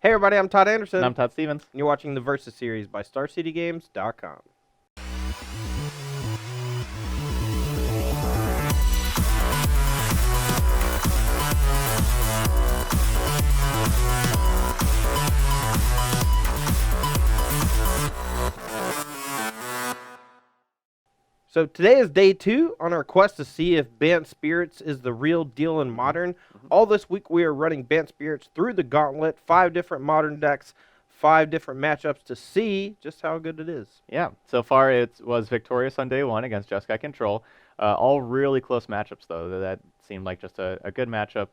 Hey everybody, I'm Todd Anderson. And I'm Todd Stevens. And you're watching the Versus series by StarCityGames.com. So today is day 2 on our quest to see if Bant Spirits is the real deal in Modern. All this week we are running Bant Spirits through the gauntlet, 5 different Modern decks, 5 different matchups to see just how good it is. Yeah, so far it was victorious on day 1 against Jeskai Control. All really close matchups, though. That seemed like just a good matchup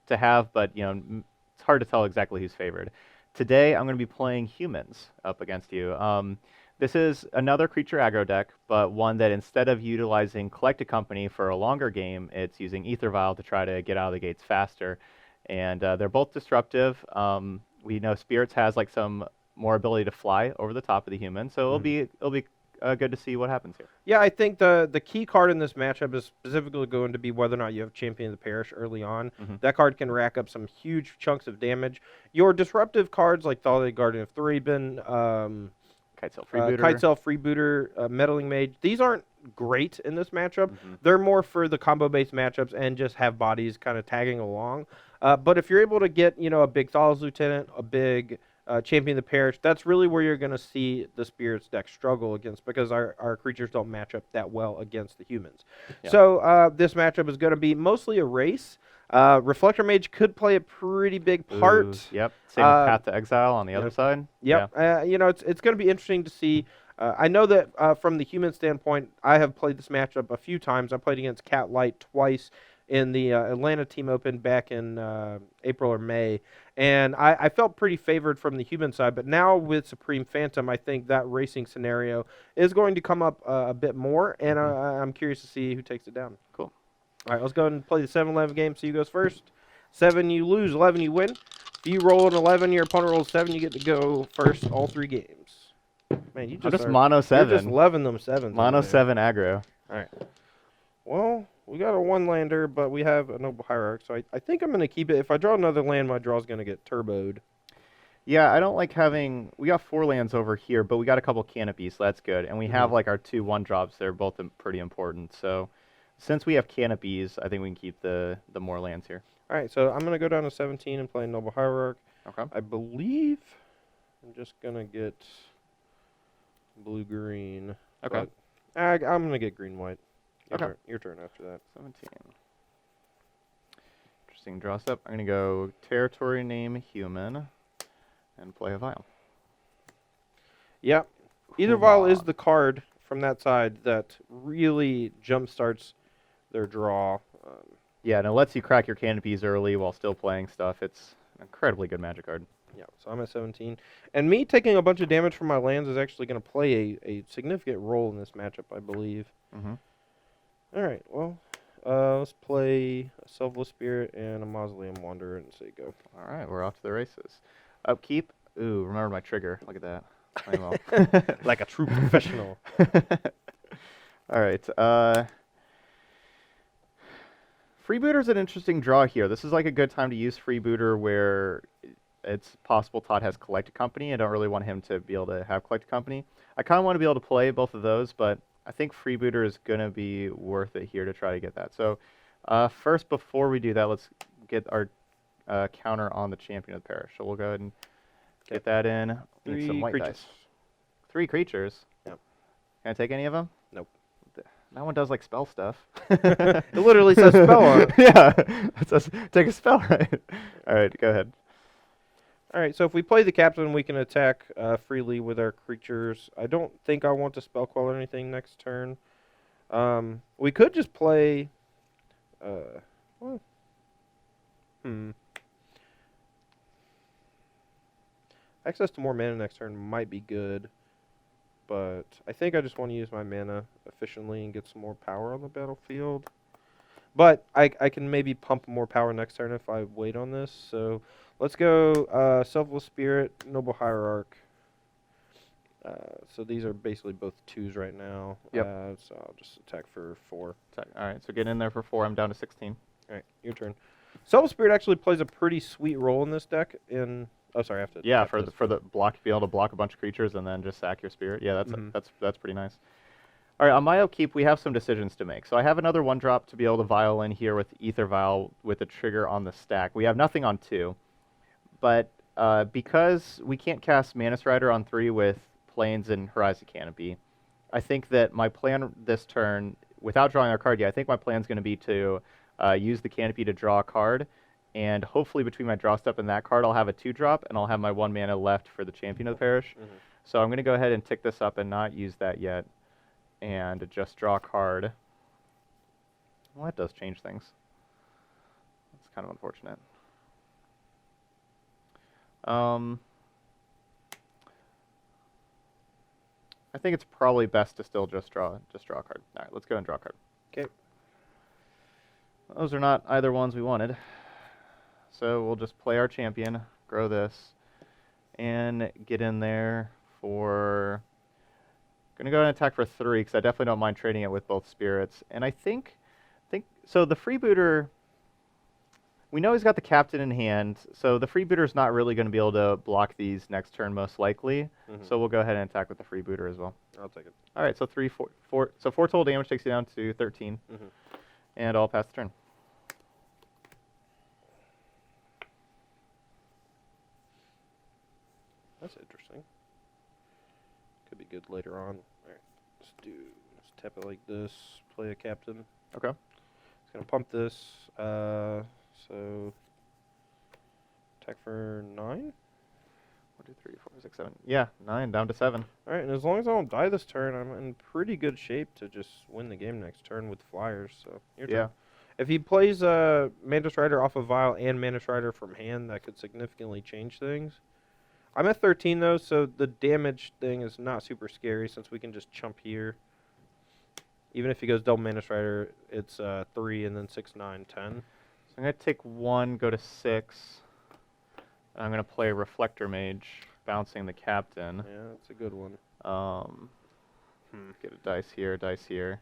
to have, but it's hard to tell exactly who's favored. Today I'm going to be playing humans up against you. This is another creature aggro deck, but one that instead of utilizing Collect a Company for a longer game, it's using Aether Vial to try to get out of the gates faster. And they're both disruptive. We know Spirits has like some more ability to fly over the top of the human, so it'll be good to see what happens here. Yeah, I think the key card in this matchup is specifically going to be whether or not you have Champion of the Parish early on. That card can rack up some huge chunks of damage. Your disruptive cards like Thaliad Guardian of Thraben, Kitesail Freebooter, Meddling Mage, these aren't great in this matchup. They're more for the combo-based matchups and just have bodies kind of tagging along. But if you're able to get, a big Thal's Lieutenant, a big Champion of the Parish, that's really where you're going to see the Spirits deck struggle against, because our creatures don't match up that well against the humans. Yeah. So this matchup is going to be mostly a race. Reflector Mage could play a pretty big part. Ooh, yep. Same with Path to Exile on the other side. Yep. Yeah. It's going to be interesting to see. I know that from the human standpoint, I have played this matchup a few times. I played against Cat Light twice in the Atlanta Team Open back in April or May, and I felt pretty favored from the human side. But now with Supreme Phantom, I think that racing scenario is going to come up a bit more, and I'm curious to see who takes it down. Cool. All right, let's go ahead and play the 7-11 game. So you goes first. 7, you lose. 11, you win. If you roll an 11, your opponent rolls 7, you get to go first all 3 games. Man, you just mono 7. You're just loving them 7s. Mono 7 aggro. All right. Well, we got a 1-lander, but we have a Noble Hierarch, so I think I'm going to keep it. If I draw another land, my draw's going to get turboed. Yeah, I don't like having... We got 4 lands over here, but we got a couple canopies, so that's good. And we have like our 2 1-drops. They're both pretty important. So since we have canopies, I think we can keep the more lands here. All right, so I'm going to go down to 17 and play Noble Hierarch. Okay. I believe I'm just going to get blue-green. Okay. I'm going to get green-white. Okay. Your turn after that. 17. Interesting draw step. I'm going to go territory name human and play a vial. Yep. Either vial is the card from that side that really jumpstarts their draw. Yeah, and it lets you crack your canopies early while still playing stuff. It's an incredibly good Magic card. Yeah, so I'm at 17. And me taking a bunch of damage from my lands is actually going to play a significant role in this matchup, I believe. All right, well, let's play a Selfless Spirit and a Mausoleum Wanderer and say go. All right, we're off to the races. Upkeep. Ooh, remember my trigger. Look at that. Playing well. Like a true professional. All right. Freebooter's an interesting draw here. This is like a good time to use Freebooter where it's possible Todd has Collect a Company. I don't really want him to be able to have Collect a Company. I kind of want to be able to play both of those, but I think Freebooter is going to be worth it here to try to get that. So first, before we do that, let's get our counter on the Champion of the Parish. So we'll go ahead and get that in. Need some white dice. 3 creatures? Yep. Can I take any of them? Nope. That one does like spell stuff. It literally says spell on it. Yeah, it says take a spell, right? All right, go ahead. All right, so if we play the captain, we can attack freely with our creatures. I don't think I want to spell quell or anything next turn. We could just play... Access to more mana next turn might be good, but I think I just want to use my mana efficiently and get some more power on the battlefield. But I can maybe pump more power next turn if I wait on this, so... Let's go Selfless Spirit, Noble Hierarch. So these are basically both 2s right now. Yep. So I'll just attack for 4. All right, so get in there for 4. I'm down to 16. All right, your turn. Selfless Spirit actually plays a pretty sweet role in this deck in Oh, sorry, I have to. Yeah, tap for this. the block, be able to block a bunch of creatures and then just sack your spirit. Yeah, Mhm. that's pretty nice. All right, on my upkeep, we have some decisions to make. So I have another 1-drop to be able to vial in here with Ether Vial with a trigger on the stack. We have nothing on 2, but because we can't cast Manus Rider on 3 with Plains and Horizon Canopy, I think that my plan this turn, without drawing a card yet, I think my plan is going to be to use the Canopy to draw a card, and hopefully between my draw step and that card, I'll have a 2-drop, and I'll have my 1 mana left for the Champion of the Parish. Mhm. So I'm going to go ahead and tick this up and not use that yet, and just draw a card. Well, that does change things. That's kind of unfortunate. I think it's probably best to still just draw a card. All right, let's go and draw a card. Okay. Those are not either ones we wanted. So we'll just play our champion, grow this, and get in there for... Gonna go and attack for 3, because I definitely don't mind trading it with both spirits. And I think so the freebooter, we know he's got the captain in hand, so the freebooter's not really going to be able to block these next turn most likely. Mhm. So we'll go ahead and attack with the freebooter as well. I'll take it. All right, so 4 total damage takes you down to 13, Mhm. and I'll pass the turn. That's interesting. Could be good later on. All right, let's tap it like this. Play a captain. Okay. It's gonna pump this. So attack for 9. 1, 2, 3, 4, 5, 6, 7. Yeah, 9 down to 7. All right, and as long as I don't die this turn, I'm in pretty good shape to just win the game next turn with flyers. So your turn. Yeah. If he plays Mantis Rider off of Vial and Mantis Rider from hand, that could significantly change things. I'm at 13 though, so the damage thing is not super scary since we can just chump here. Even if he goes double Mantis Rider, it's 3 and then 6, 9, 10. So I'm going to take 1, go to 6. And I'm going to play Reflector Mage, bouncing the captain. Yeah, that's a good one. Get a dice here.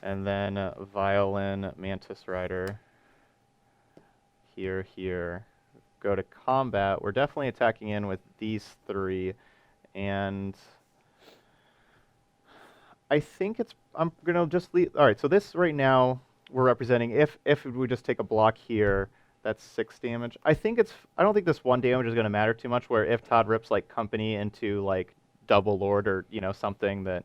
And then Violin, Mantis Rider. Here. Go to combat. We're definitely attacking in with these 3. And I think I'm going to just leave. All right, so this right now we're representing, if we just take a block here, that's 6 damage. I don't think this 1 damage is going to matter too much, where if Todd rips like Company into like Double Lord or, something that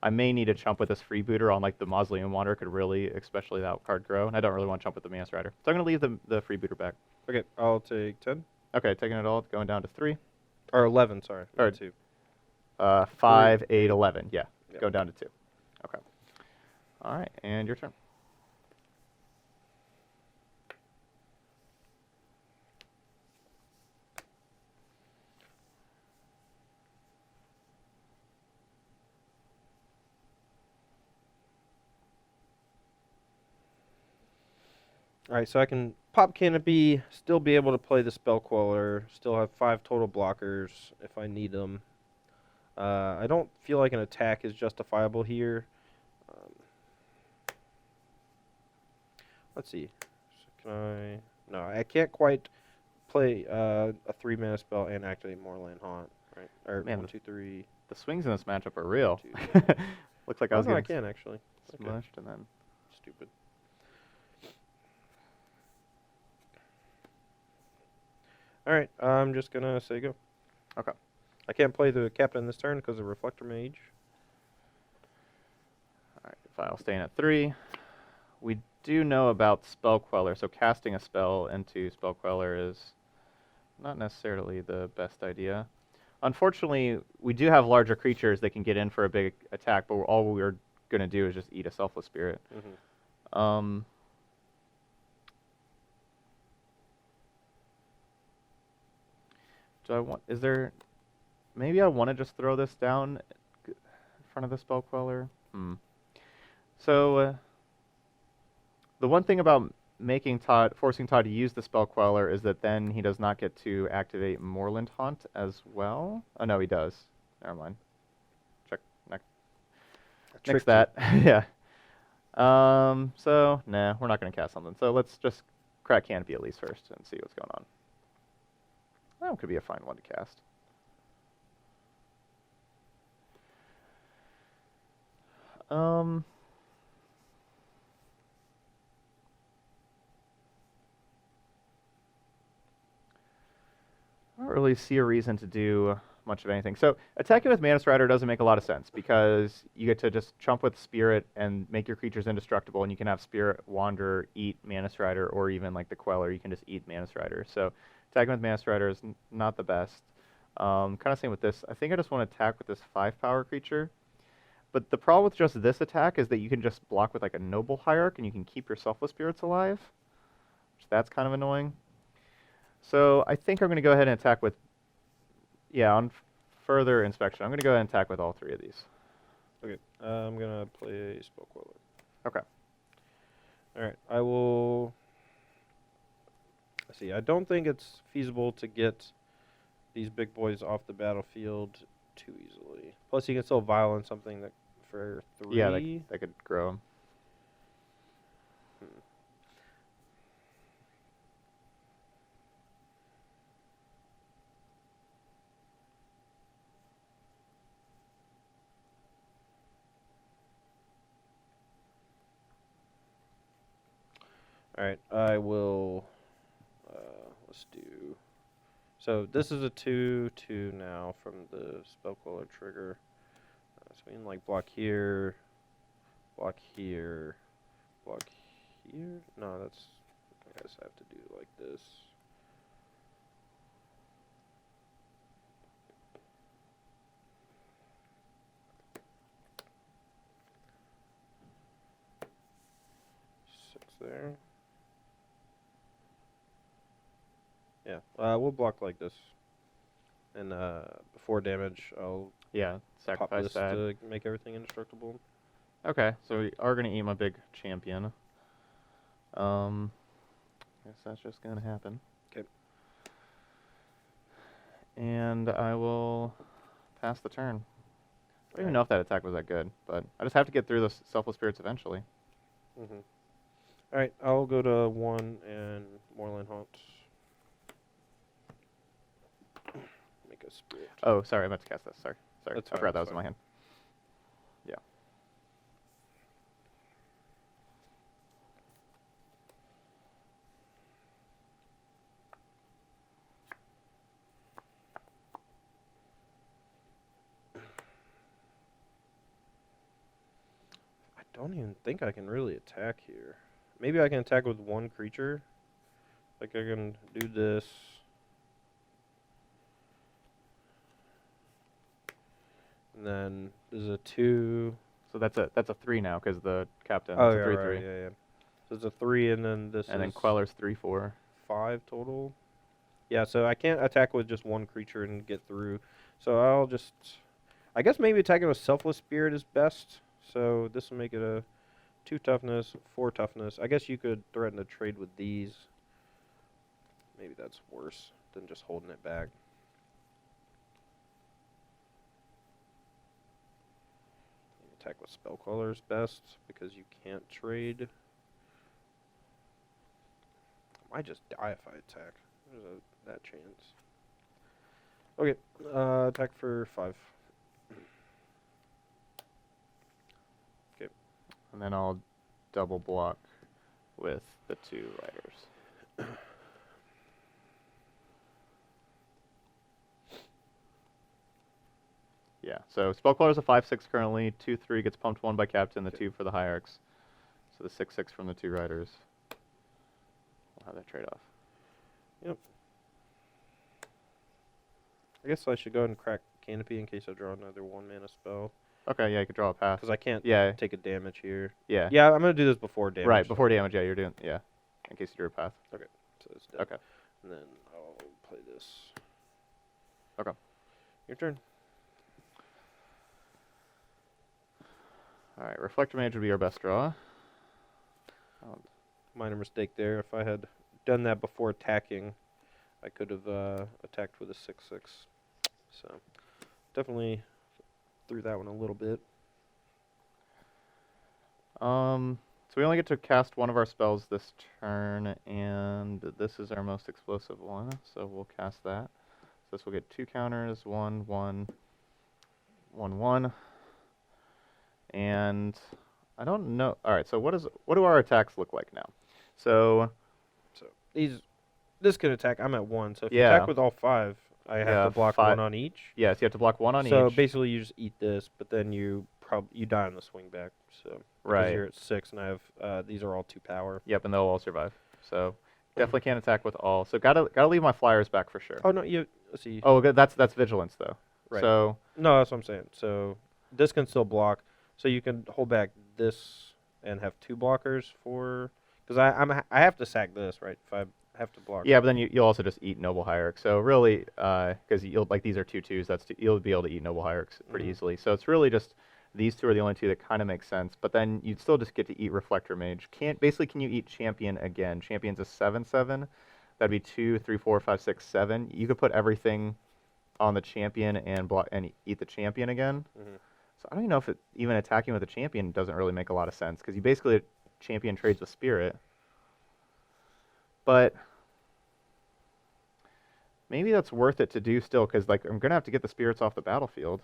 I may need to chump with this freebooter on like the Mausoleum Wanderer could really, especially that card grow, and I don't really want to chump with the Mantis Rider. So I'm going to leave the freebooter back. Okay, I'll take 10. Okay, taking it all, going down to 3. Or 11, sorry. Or 2. 5, 8, 11. Yeah, Yep. go down to 2. Okay. All right, and your turn. Alright, so I can pop Canopy, still be able to play the Spell Queller, still have 5 total blockers if I need them. I don't feel like an attack is justifiable here. Let's see. So can I... No, I can't quite play a 3-mana spell and activate Moorland Haunt. Right? Or Man, 1, 2, 3... The swings in this matchup are real. 2. Looks like I was no, I getting can actually. Okay. smushed and then... Stupid. Alright, I'm just gonna say go. Okay. I can't play the captain this turn because of Reflector Mage. All right, file staying at 3. We do know about Spell Queller, so casting a spell into Spell Queller is not necessarily the best idea. Unfortunately, we do have larger creatures that can get in for a big attack, but all we're going to do is just eat a Selfless Spirit. Mm-hmm. Do I want... Is there... Maybe I want to just throw this down in front of the Spell Queller. So, the one thing about forcing Todd to use the Spell Queller is that then he does not get to activate Moorland Haunt as well. Oh, no, he does. Never mind. Check. Nix that. Yeah. So, nah, we're not going to cast something. So let's just crack Canopy at least first and see what's going on. Phantom could be a fine one to cast. I don't really see a reason to do much of anything. So attacking with Mana Strider doesn't make a lot of sense because you get to just chump with Spirit and make your creatures indestructible, and you can have Spirit Wanderer eat Mana Strider, or even like the Queller, you can just eat Mana Strider. So attacking with Mana Strider is not the best. Kind of same with this. I think I just want to attack with this 5-power creature. But the problem with just this attack is that you can just block with like a Noble Hierarch, and you can keep your Selfless Spirits alive, which that's kind of annoying. So I think I'm going to go ahead and attack with, on further inspection, I'm going to go ahead and attack with all 3 of these. Okay, I'm going to play a Spell Queller. Okay. Alright, I will... Let's see, I don't think it's feasible to get these big boys off the battlefield too easily. Plus, you can still violence something that for 3. Yeah, that could grow them. Alright, I will, let's do, so this is a 2/2 now from the Spell Queller trigger. So we can like block here, block here, block here. No, that's, I guess I have to do like this. Six there. Yeah, we'll block like this. And before damage, I'll pop Sacrifice this that. to make everything indestructible. Okay, so we are going to eat my big champion. Guess that's just going to happen. Okay. And I will pass the turn. I don't even Alright. know if that attack was that good, but I just have to get through the Selfless Spirits eventually. Mm-hmm. Alright, I'll go to 1 and Moorland Haunt. Make a spirit. Oh, sorry, I meant to cast this. Sorry. That's I fine, forgot that that's was in my hand. Yeah. I don't even think I can really attack here. Maybe I can attack with 1 creature. Like I can do this. And then there's a 2. So that's a 3 now because the captain. Oh, It's yeah, a 3/3. right, yeah. So it's a 3, and then this And then is Queller's 3/4. 5 total. Yeah, so I can't attack with just 1 creature and get through. So I'll just, I guess maybe attacking with Selfless Spirit is best. So this will make it a 2 toughness, 4 toughness. I guess you could threaten to trade with these. Maybe that's worse than just holding it back. Attack with Spell Queller is best because you can't trade. I might just die if I attack. There's that chance. Okay, attack for 5. Okay. And then I'll double block with the 2 riders. Yeah, so Spellcaller is a 5/6 currently. 2/3 gets pumped 1 by Captain, the 2 for the Hierarchs. So the 6/6 from the 2 riders. We'll have that trade off. Yep. I guess I should go ahead and crack Canopy in case I draw another 1 mana spell. Okay, yeah, you could draw a path. Because I can't Yeah, take a damage here. yeah. Yeah, I'm going to do this before damage. Right, before damage, yeah, you're doing, yeah. In case you drew a path. So it's dead. Okay. And then I'll play this. Okay. Your turn. Alright, Reflector Mage would be our best draw. Minor mistake there. If I had done that before attacking, I could have attacked with a 6/6. So definitely threw that one a little bit. So we only get to cast 1 of our spells this turn, and this is our most explosive one, so we'll cast that. So this will get 2 counters, 1, 1, 1, 1. And I don't know. All right, so what do our attacks look like now? So So this can attack. I'm at 1. So if you Yeah. attack with all 5, I have Yeah, to block 5. 1 on each. yes, you have to block 1 on So each. basically, you just eat this, but then you die on the swing back. So because Right. you're at 6, and I have these are all 2 power. Yep, and they'll all survive. So definitely can't attack with all. So gotta leave my flyers back for sure. Oh no, let's see. Oh, good. That's vigilance though. Right. So No, that's what I'm saying. So this can still block. So you can hold back this and have 2 blockers for because I have to sack this, right? If I have to block. yeah, but then you'll also just eat noble hierarch. So really, because you'll like these are 2/2s, you'll be able to eat noble hierarchs pretty Mhm. easily. So it's really just these 2 are the only 2 that kind of make sense. But then you'd still just get to eat reflector mage. Can you eat champion again? Champion's a 7/7. That'd be 2, 3, 4, 5, 6, 7. You could put everything on the champion and eat the champion again. Mhm. So I don't even know if even attacking with a champion doesn't really make a lot of sense because you basically champion trades with spirit. But maybe that's worth it to do still because like I'm gonna have to get the spirits off the battlefield.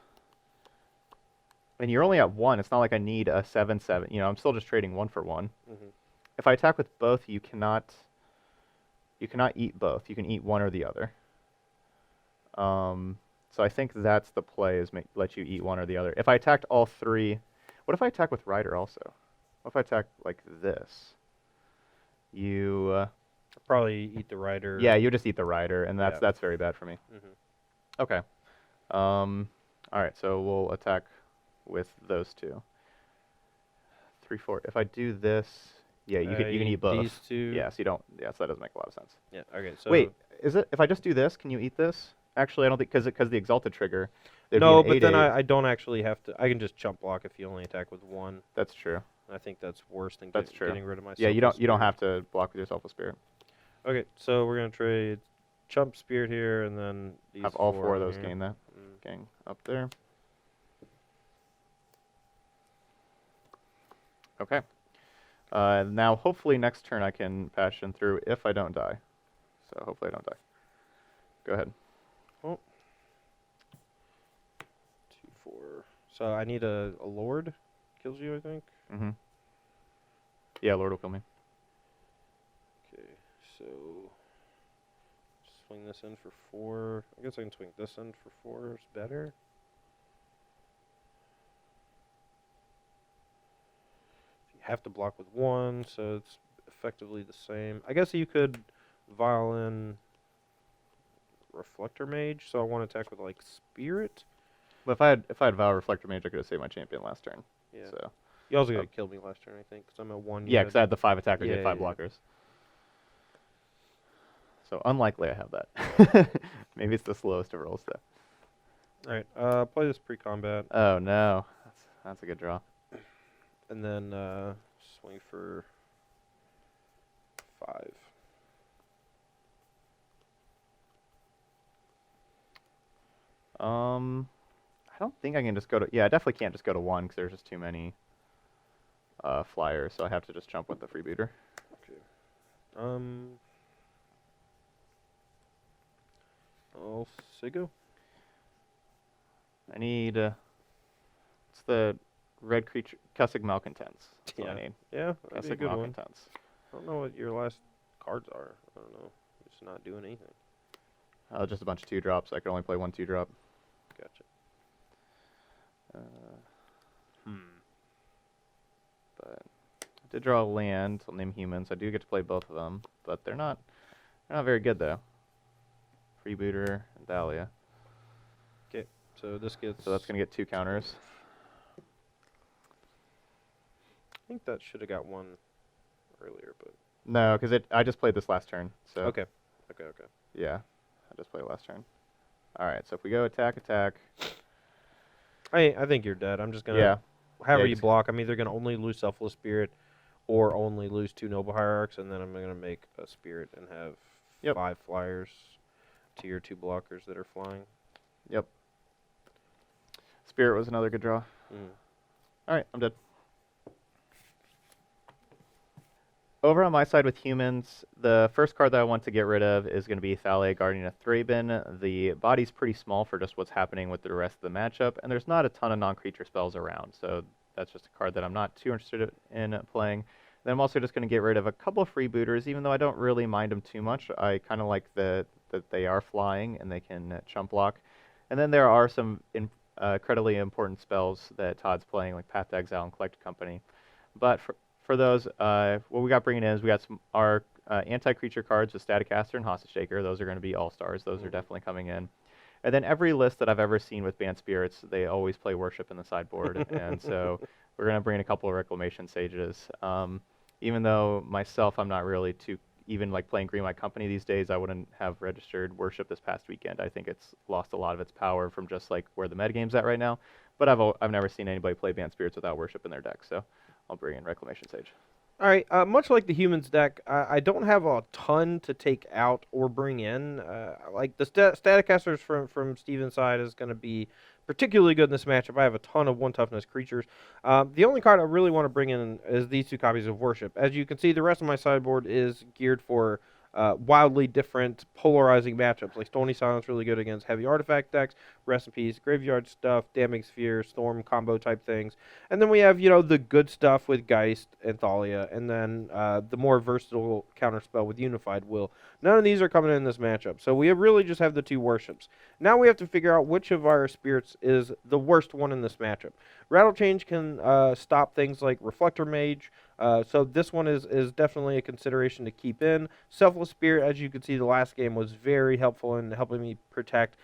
And you're only at 1. It's not like I need a 7/7. You know, I'm still just trading 1 for 1. Mhm. If I attack with both, you cannot eat both. You can eat one or the other. So I think that's the play is let you eat one or the other. If I attacked all 3, what if I attack with Rider also? What if I attack like this? You Probably eat the rider. yeah, you just eat the Rider, and Yeah. that's very bad for me. Mhm. Okay. All right, so we'll attack with those 2. 3, 4. If I do this, yeah, you can eat both. These 2. Yeah, so you don't. Yeah, so that doesn't make a lot of sense. Yeah. Okay. So Wait, is it? If I just do this, can you eat this? Actually, I don't think because the exalted trigger. there'd be No, an but then 8/8. I don't actually have to. I can just chump block if you only attack with 1. That's true. I think that's worse than That's true. getting rid of my. Yeah, you Selfless don't Spirit. have to block with your selfless spirit. Okay, so we're gonna trade chump spirit here, and then these Have all 4 of in those here. gain that. Mm. Gang up there. Okay. Now hopefully next turn I can passion through if I don't die. So hopefully I don't die. Go ahead. 2, 4. So I need a lord. Kills you, I think. Mm-hmm. Yeah, Lord will kill me. Okay, so swing this in for 4. I guess I can swing this in for 4. It's better. You have to block with 1, so it's effectively the same. I guess you could violin reflector mage. So I want to attack with like spirit. But if I had Vow Reflector Mage, I could have saved my champion last turn. Yeah. So You also got to kill me last turn, I think, because I'm at 1. yeah, because I had the 5 attacker, Yeah, get 5 yeah, yeah. blockers. So unlikely I have that. Maybe it's the slowest of rolls though. All right. Play this pre-combat, Oh no, that's a good draw. and then swing for 5. I don't think I can just go to. Yeah, I definitely can't just go to 1 because there's just too many flyers. So I have to just jump with the freebooter. Okay. I'll Sigo. I need. It's the red creature, Cussick Malcontents. That's what I Yeah. need. Yeah, that'd be a Cussick good one. Malcontents. I don't know what your last cards are. I don't know. It's not doing anything. Just a bunch of 2-drops. I can only play 1 2-drop. Gotcha. But I did draw a land. I'll name humans. I do get to play both of them, but they're not very good though. Freebooter and Dahlia. Okay, so this gets. So that's gonna get 2 counters. I think that should have got 1 earlier, but. No, because I just played this last turn. So Okay. yeah, I just played last turn. All right, so if we go attack. I think you're dead. I'm just gonna. Yeah. However Yeah, you just- block, I'm either gonna only lose Selfless Spirit, or only lose 2 Noble Hierarchs, and then I'm gonna make a Spirit and have Yep. 5 flyers to your 2 blockers that are flying. Yep. Spirit was another good draw. Mm. All right, I'm dead. Over on my side with humans, the first card that I want to get rid of is going to be Thalia, Guardian of Thraben. The body's pretty small for just what's happening with the rest of the matchup, and there's not a ton of non-creature spells around, so that's just a card that I'm not too interested in playing. Then I'm also just going to get rid of a couple of freebooters, even though I don't really mind them too much. I kind of like that they are flying and they can chump block. And then there are some incredibly important spells that Todd's playing, like Path to Exile and Collect Company. But for those, what we got bringing in is we got our anti-creature cards with Staticaster and Hostage Taker. Those are going to be all-stars. Those are definitely coming in. And then every list that I've ever seen with Banned Spirits, they always play Worship in the sideboard. And so we're going to bring in a couple of Reclamation Sages. Even though myself, I'm not really too, even like playing Green White Company these days, I wouldn't have registered Worship this past weekend. I think it's lost a lot of its power from just like where the metagame's at right now. But I've never seen anybody play Banned Spirits without Worship in their deck. So I'll bring in Reclamation Sage. All right, much like the humans deck, I don't have a ton to take out or bring in. Like the Staticasters from Steven's side is going to be particularly good in this matchup. I have a ton of 1 toughness creatures. The only card I really want to bring in is these 2 copies of Worship. As you can see, the rest of my sideboard is geared for wildly different polarizing matchups. Like Stony Silence really good against heavy artifact decks, Rest in Peace, Graveyard Stuff, Damning Sphere, Storm combo type things. And then we have, the good stuff with Geist and Thalia, and then the more versatile counterspell with Unified Will. None of these are coming in this matchup, so we really just have the 2 worships. Now we have to figure out which of our spirits is the worst one in this matchup. Rattle Change can stop things like Reflector Mage, so this one is definitely a consideration to keep in. Selfless Spirit, as you can see, the last game was very helpful in helping me protect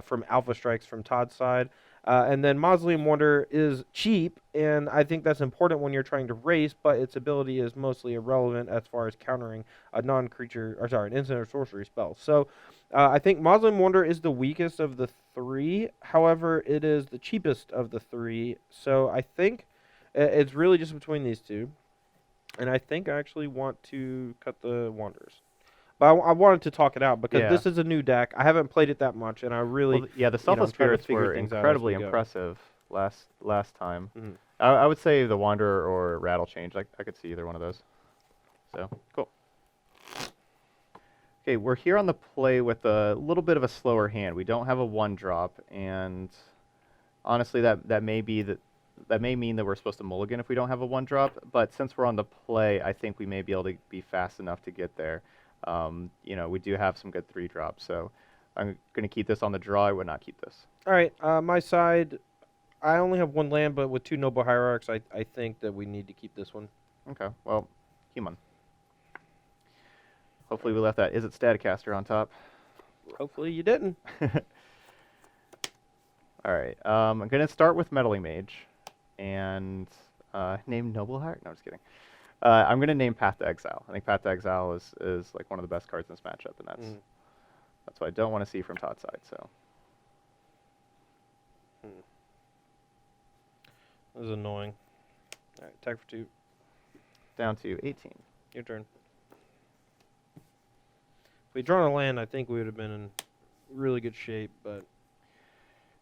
from Alpha Strikes from Todd's side. And then Mausoleum Wonder is cheap, and I think that's important when you're trying to race, but its ability is mostly irrelevant as far as countering a an instant or sorcery spell. So I think Mausoleum Wonder is the weakest of the 3. However, it is the cheapest of the 3. So I think it's really just between these 2. And I think I actually want to cut the Wanderers. But I wanted to talk it out because this is a new deck. I haven't played it that much, and I really... Well, the Selfless Spirits were incredibly impressive last time. Mm-hmm. I would say the Wanderer or Rattle Change. I could see either one of those. So, cool. Okay, we're here on the play with a little bit of a slower hand. We don't have a 1-drop, and honestly, that may mean that we're supposed to mulligan if we don't have a 1-drop, but since we're on the play, I think we may be able to be fast enough to get there. We do have some good 3-drops, so I'm going to keep this on the draw. I would not keep this. All right, my side, I only have 1 land, but with 2 Noble Hierarchs, I think that we need to keep this one. Okay, well, human. Hopefully we left that. Is it Staticaster on top? Hopefully you didn't. All right, I'm going to start with Meddling Mage and name Noble Heart? No, I'm just kidding. I'm going to name Path to Exile. I think Path to Exile is like one of the best cards in this matchup, and that's what I don't want to see from Todd's side. So. This is annoying. All right, attack for 2. Down to 18. Your turn. If we'd drawn a land, I think we would have been in really good shape, but...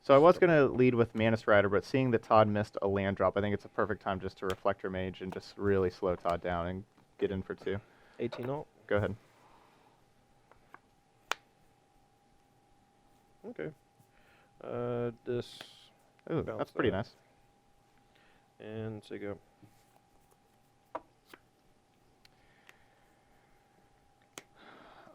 So I was going to lead with Mantis Rider, but seeing that Todd missed a land drop, I think it's a perfect time just to Reflector Mage and just really slow Todd down and get in for 2. 18 ult. Go ahead. Okay. This... Ooh, that's pretty nice. And so go.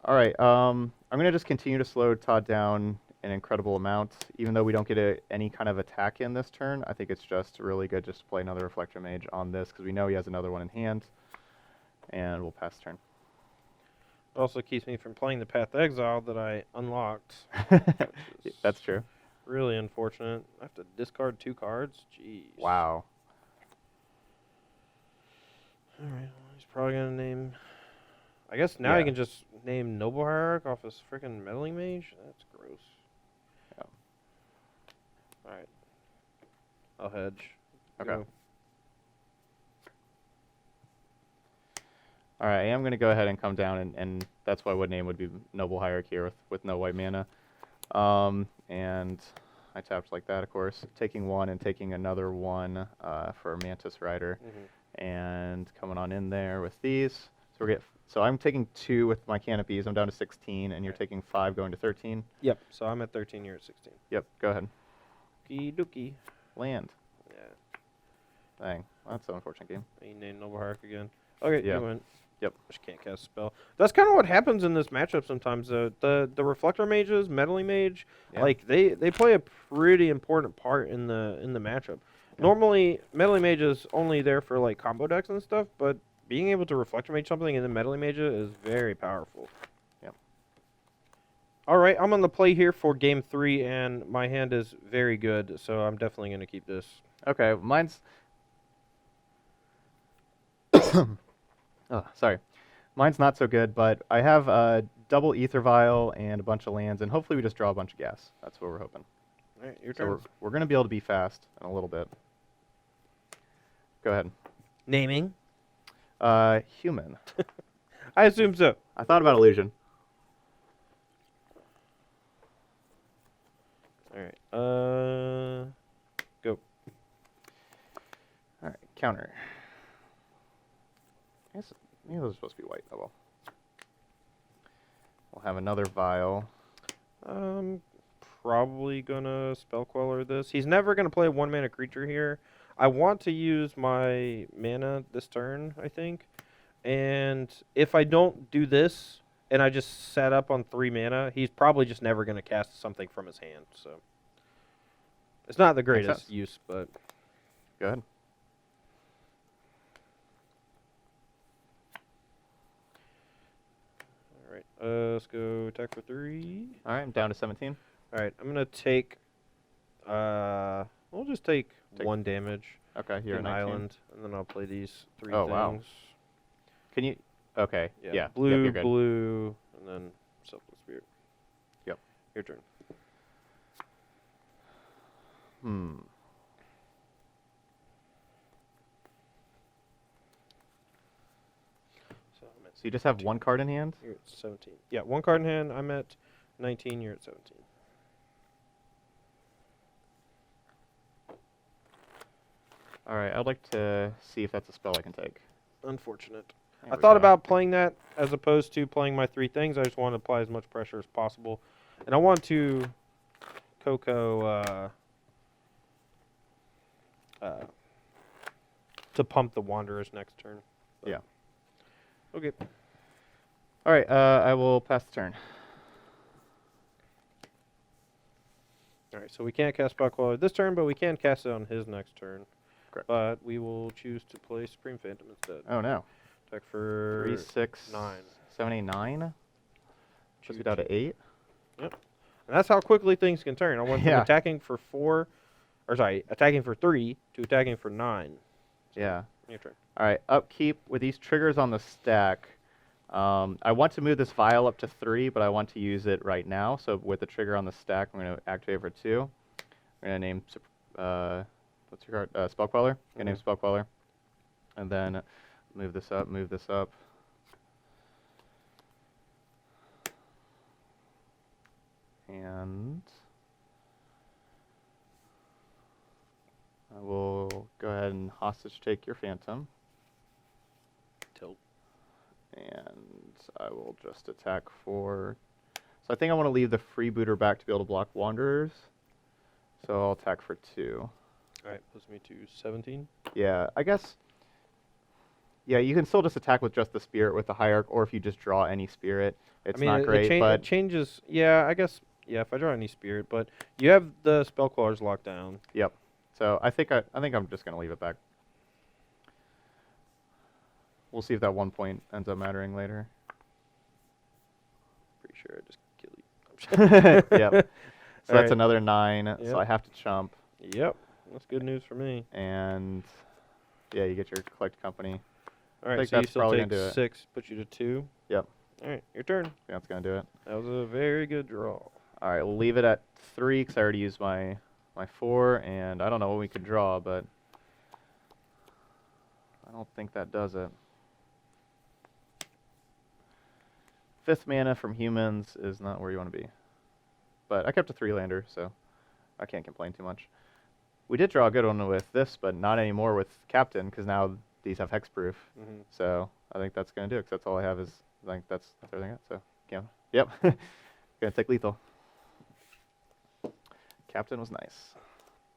All right, I'm going to just continue to slow Todd down an incredible amount. Even though we don't get any kind of attack in this turn, I think it's just really good just to play another Reflector Mage on this because we know he has another one in hand, and we'll pass turn. It also keeps me from playing the Path to Exile that I unlocked. That's true. Really unfortunate. I have to discard 2 cards? Jeez. Wow. Alright, well, he's probably going to name... I guess now he can just name Noble Hierarch off his freaking Meddling Mage? That's gross. Yeah. Alright. I'll hedge. Okay. Go. All right, I am going to go ahead and come down, and that's why what name would be Noble Hierarch here with no white mana. And I tapped like that, of course, taking 1 and taking another 1 for Mantis Rider. And coming on in there with these. So I'm taking 2 with my canopies. I'm down to 16, and you're taking 5 going to 13. Yep. So I'm at 13. You're at 16. Yep, go ahead. Okie dokie. Land. Yeah. Dang, that's an unfortunate game. You named Noble Hierarch again. Okay, Yeah. you win. Yep. Just can't cast a spell. That's kind of what happens in this matchup sometimes. The Reflector Mages, Meddling Mage, Yeah. like they play a pretty important part in the matchup. Normally, Meddling Mage is only there for like combo decks and stuff, but being able to Reflector Mage something in the Meddling Mage is very powerful. Yep. All right, I'm on the play here for game 3, and my hand is very good, so I'm definitely going to keep this. Okay, mine's... Oh, sorry. Mine's not so good, but I have a double Ether Vial and a bunch of lands, and hopefully we just draw a bunch of gas. That's what we're hoping. All right, your So turn. we're going to be able to be fast in a little bit. Go ahead. Naming? Human. I assume so. I thought about illusion. All right. Go. All right, counter. I guess maybe those are supposed to be white. Oh well. We'll have another vial. Probably gonna Spell Queller this. He's never gonna play a 1-mana creature here. I want to use my mana this turn, I think. And if I don't do this, and I just set up on 3 mana, he's probably just never gonna cast something from his hand. So it's not the greatest sense. use, but Go ahead. all right. Let's go attack for 3. All right, I'm down to 17. All right, I'm gonna take. We'll just take 1 damage. Okay, you're at An 19. island, and then I'll play these 3 Oh, things. wow. Can you? Okay. Yeah. Yeah. Blue, Yep, you're good. blue, and then Selfless Spirit. Yep. Your turn. So I'm at So you just have 1 card in hand? You're at 17. Yeah, 1 card in hand. I'm at 19. You're at 17. All right, I'd like to see if that's a spell I can take. Unfortunate. There I we thought go. about playing that as opposed to playing my 3 things. I just want to apply as much pressure as possible. And I want to Coco to pump the Wanderers next turn. But- Yeah. Okay. All right, I will pass the turn. All right, so we can't cast Spell Queller this turn, but we can cast it on his next turn. Correct. But we will choose to play Supreme Phantom instead. Oh no. Attack for 3, 6, 9. 7, 8, 9. Puts me Choo down to choo. 8. And that's how quickly things can turn. I went from Yeah. attacking for 4, or sorry, attacking for 3 to attacking for 9. So, Yeah. Your turn. All right, upkeep with these triggers on the stack. I want to move this vial up to 3, but I want to use it right now. So with the trigger on the stack, I'm going to activate for 2. I'm going to name, what's your card? Spell Queller. I'm going to name Spell Queller. And then move this up, move this up. And I will go ahead and hostage take your Phantom. Tilt. And I will just attack for... So I think I want to leave the freebooter back to be able to block Wanderers. So I'll attack for 2. All right, puts me to 17. Yeah, I guess... Yeah, you can still just attack with just the Spirit with the Hierarch, or if you just draw any Spirit. It's not great, it but... changes. Yeah, I guess. Yeah, if I draw any Spirit, but you have the Spell Quellers locked down. Yep. So I think I'm just going to leave it back. We'll see if that 1 point ends up mattering later. Pretty sure I just kill you. Yep. So that's Alright. another 9, Yep. so I have to chump. Yep, that's good news for me. And yeah, you get your collect company. All right, think so you that's still probably take gonna do it. 6, put you to 2. Yep. All right, your turn. That's going to do it. That was a very good draw. All right, we'll leave it at 3 because I already used my 4, and I don't know what we could draw, but I don't think that does it. 5th mana from humans is not where you want to be. But I kept a 3-lander, so I can't complain too much. We did draw a good one with this, but not anymore with Captain, because now these have hexproof. Mm-hmm. So I think that's gonna do it. 'Cause that's all I have is I think that's everything. So yeah, yep. Gonna take lethal. Captain was nice.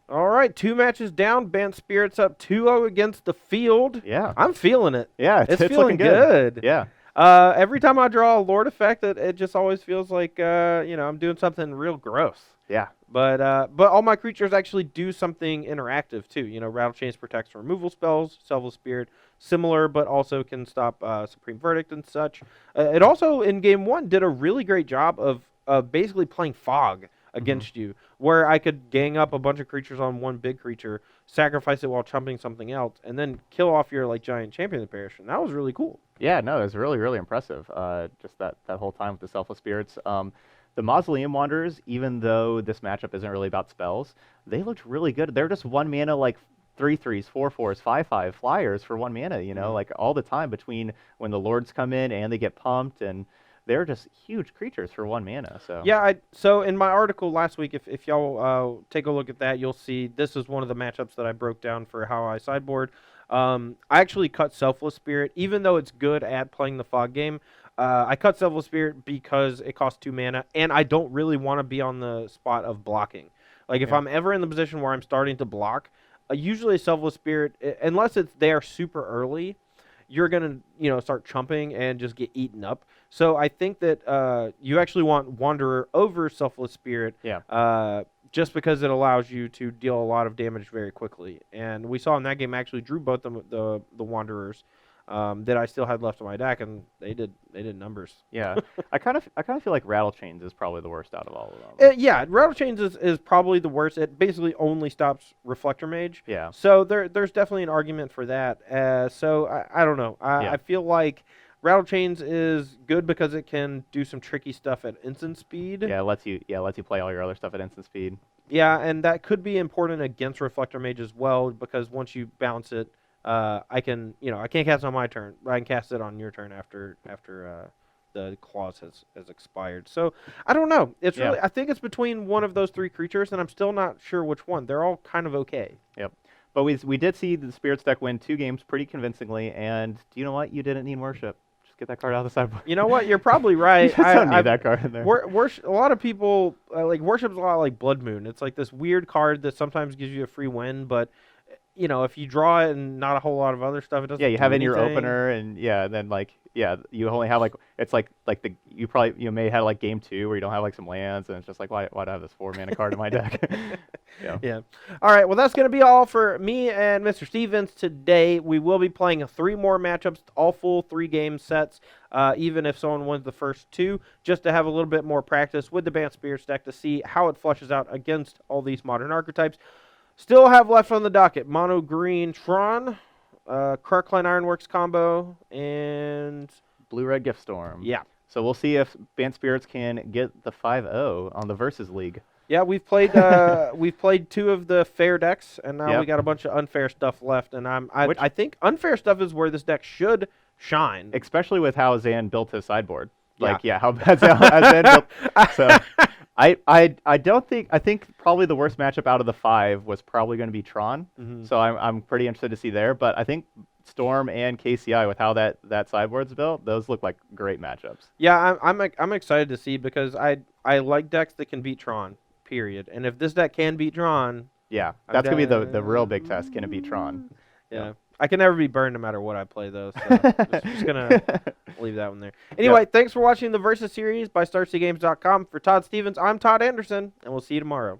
All right, 2 matches down. Band Spirits up 2-0 against the Field. Yeah. I'm feeling it. Yeah, It's feeling looking good. good. Yeah. Every time I draw a Lord effect, it just always feels like I'm doing something real gross. Yeah. But all my creatures actually do something interactive too. Rattle Chains protects from removal spells. Selfless Spirit, similar, but also can stop Supreme Verdict and such. It also in game 1 did a really great job of basically playing Fog against you, where I could gang up a bunch of creatures on one big creature, sacrifice it while chumping something else, and then kill off your giant champion of the parish. And that was really cool. Yeah, no, it was really, really impressive. Just that whole time with the Selfless Spirits. The Mausoleum Wanderers, even though this matchup isn't really about spells, they looked really good. They're just 1 mana, 3/3s, 4/4s, 5/5 flyers for 1 mana, all the time between when the Lords come in and they get pumped, and they're just huge creatures for 1 mana. So Yeah, so in my article last week, if y'all take a look at that, you'll see this is one of the matchups that I broke down for how I sideboard. I actually cut Selfless Spirit, even though it's good at playing the Fog game. I cut Selfless Spirit because it costs 2 mana, and I don't really want to be on the spot of blocking. If I'm ever in the position where I'm starting to block, usually a Selfless Spirit, unless it's there super early, you're going to start chumping and just get eaten up. So I think that you actually want Wanderer over Selfless Spirit. Yeah. Just because it allows you to deal a lot of damage very quickly. And we saw in that game, I actually drew both the Wanderers that I still had left on my deck, and they did numbers. Yeah. I kind of feel like Rattle Chains is probably the worst out of all of them. Yeah, Rattle Chains is probably the worst. It basically only stops Reflector Mage. Yeah. So there's definitely an argument for that. So I don't know. I feel like Rattle Chains is good because it can do some tricky stuff at instant speed. Yeah, it lets you play all your other stuff at instant speed. Yeah, and that could be important against Reflector Mage as well, because once you bounce it, I can't cast it on my turn, but I can cast it on your turn after the clause has expired. So I don't know. It's really, I think it's between one of those 3 creatures, and I'm still not sure which one. They're all kind of okay. Yep. But we did see the Spirits deck win 2 games pretty convincingly, and do you know what? You didn't need Worship. Just get that card out of the sideboard. You know what? You're probably right. You just don't need that card in there. A lot of people Worship's a lot like Blood Moon. It's like this weird card that sometimes gives you a free win, but if you draw it and not a whole lot of other stuff, it doesn't. Yeah, you have it in your opener, and then you only have it's like you may have game 2 where you don't have some lands, and it's just why do I have this 4 mana card in my deck? Yeah. All right. Well, that's going to be all for me and Mr. Stevens today. We will be playing 3 more matchups, all full 3-game sets, even if someone wins the first 2, just to have a little bit more practice with the Bant Spirits deck to see how it flushes out against all these modern archetypes. Still have left on the docket Mono Green Tron, Krark-Clan Ironworks combo, and Blue-Red Gift Storm. Yeah. So we'll see if Bant Spirits can get the 5-0 on the Versus League. Yeah, we've played 2 of the fair decks, and now we got a bunch of unfair stuff left. And I think unfair stuff is where this deck should shine, especially with how Zan built his sideboard. How bad Zan built. So I think probably the worst matchup out of the 5 was probably going to be Tron. Mm-hmm. So I'm pretty interested to see there. But I think Storm and KCI, with how that sideboard's built, those look like great matchups. Yeah, I'm excited to see, because I like decks that can beat Tron. Period. And if this deck can beat Tron, yeah, that's gonna be the real big test. Can it beat Tron? Yeah. I can never be burned no matter what I play, though. So just gonna leave that one there. Anyway, thanks for watching the Versus series by StarCityGames.com. For Todd Stevens, I'm Todd Anderson, and we'll see you tomorrow.